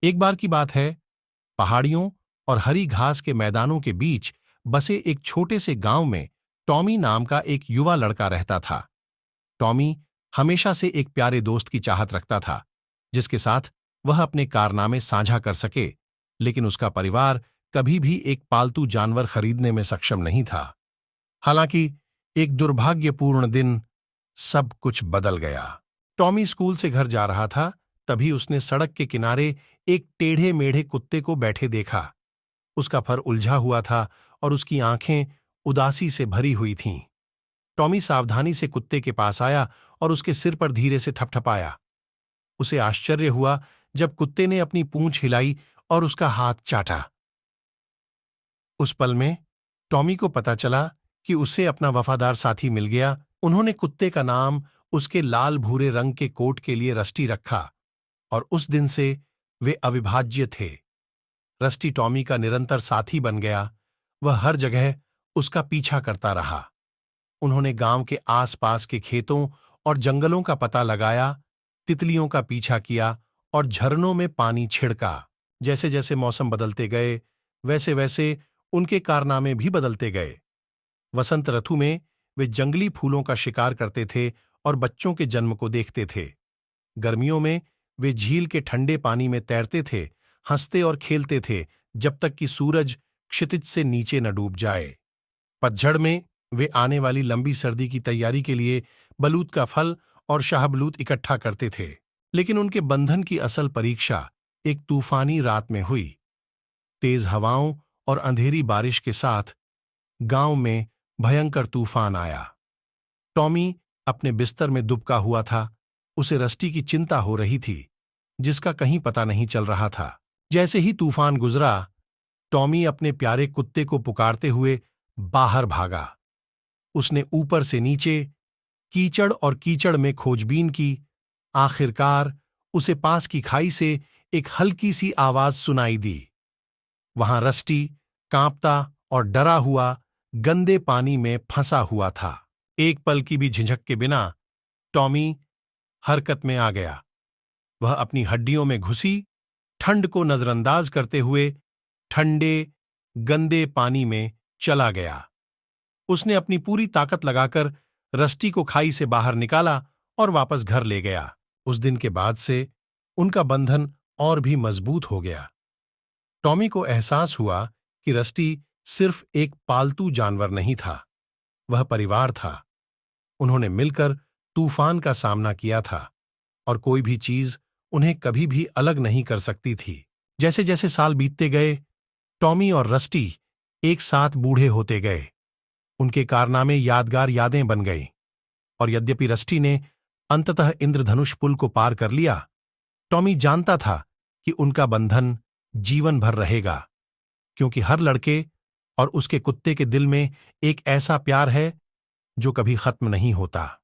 एक बार की बात है, पहाड़ियों और हरी घास के मैदानों के बीच बसे एक छोटे से गांव में टॉमी नाम का एक युवा लड़का रहता था। टॉमी हमेशा से एक प्यारे दोस्त की चाहत रखता था, जिसके साथ वह अपने कारनामे साझा कर सके, लेकिन उसका परिवार कभी भी एक पालतू जानवर खरीदने में सक्षम नहीं था। हालांकि एक दुर्भाग्यपूर्ण दिन सब कुछ बदल गया। टॉमी स्कूल से घर जा रहा था, तभी उसने सड़क के किनारे एक टेढ़े मेढ़े कुत्ते को बैठे देखा। उसका फर उलझा हुआ था और उसकी आंखें उदासी से भरी हुई थीं। टॉमी सावधानी से कुत्ते के पास आया और उसके सिर पर धीरे से थपथपाया। उसे आश्चर्य हुआ जब कुत्ते ने अपनी पूंछ हिलाई और उसका हाथ चाटा। उस पल में टॉमी को पता चला कि उसे अपना वफादार साथी मिल गया। उन्होंने कुत्ते का नाम उसके लाल भूरे रंग के कोट के लिए रस्टी रखा और उस दिन से वे अविभाज्य थे। रस्टी टॉमी का निरंतर साथी बन गया। वह हर जगह उसका पीछा करता रहा। उन्होंने गांव के आसपास के खेतों और जंगलों का पता लगाया, तितलियों का पीछा किया और झरनों में पानी छिड़का। जैसे जैसे मौसम बदलते गए, वैसे वैसे उनके कारनामे भी बदलते गए। वसंत ऋतु में वे जंगली फूलों का शिकार करते थे और बच्चों के जन्म को देखते थे। गर्मियों में वे झील के ठंडे पानी में तैरते थे, हंसते और खेलते थे जब तक कि सूरज क्षितिज से नीचे न डूब जाए। पतझड़ में वे आने वाली लंबी सर्दी की तैयारी के लिए बलूत का फल और शाहबलूत इकट्ठा करते थे। लेकिन उनके बंधन की असल परीक्षा एक तूफानी रात में हुई। तेज हवाओं और अंधेरी बारिश के साथ गांव में भयंकर तूफान आया। टॉमी अपने बिस्तर में दुबका हुआ था। उसे रस्टी की चिंता हो रही थी, जिसका कहीं पता नहीं चल रहा था। जैसे ही तूफान गुजरा, टॉमी अपने प्यारे कुत्ते को पुकारते हुए बाहर भागा। उसने ऊपर से नीचे, कीचड़ और कीचड़ में खोजबीन की। आखिरकार उसे पास की खाई से एक हल्की सी आवाज सुनाई दी। वहां रस्टी कांपता और डरा हुआ गंदे पानी में फंसा हुआ था। एक पल की भी झिझक के बिना टॉमी हरकत में आ गया। वह अपनी हड्डियों में घुसी ठंड को नजरअंदाज करते हुए ठंडे गंदे पानी में चला गया। उसने अपनी पूरी ताकत लगाकर रस्टी को खाई से बाहर निकाला और वापस घर ले गया। उस दिन के बाद से उनका बंधन और भी मजबूत हो गया। टॉमी को एहसास हुआ कि रस्टी सिर्फ एक पालतू जानवर नहीं था, वह परिवार था। उन्होंने मिलकर तूफान का सामना किया था और कोई भी चीज उन्हें कभी भी अलग नहीं कर सकती थी। जैसे जैसे साल बीतते गए, टॉमी और रस्टी एक साथ बूढ़े होते गए। उनके कारनामे यादगार यादें बन गईं और यद्यपि रस्टी ने अंततः इंद्रधनुष पुल को पार कर लिया, टॉमी जानता था कि उनका बंधन जीवन भर रहेगा, क्योंकि हर लड़के और उसके कुत्ते के दिल में एक ऐसा प्यार है जो कभी खत्म नहीं होता।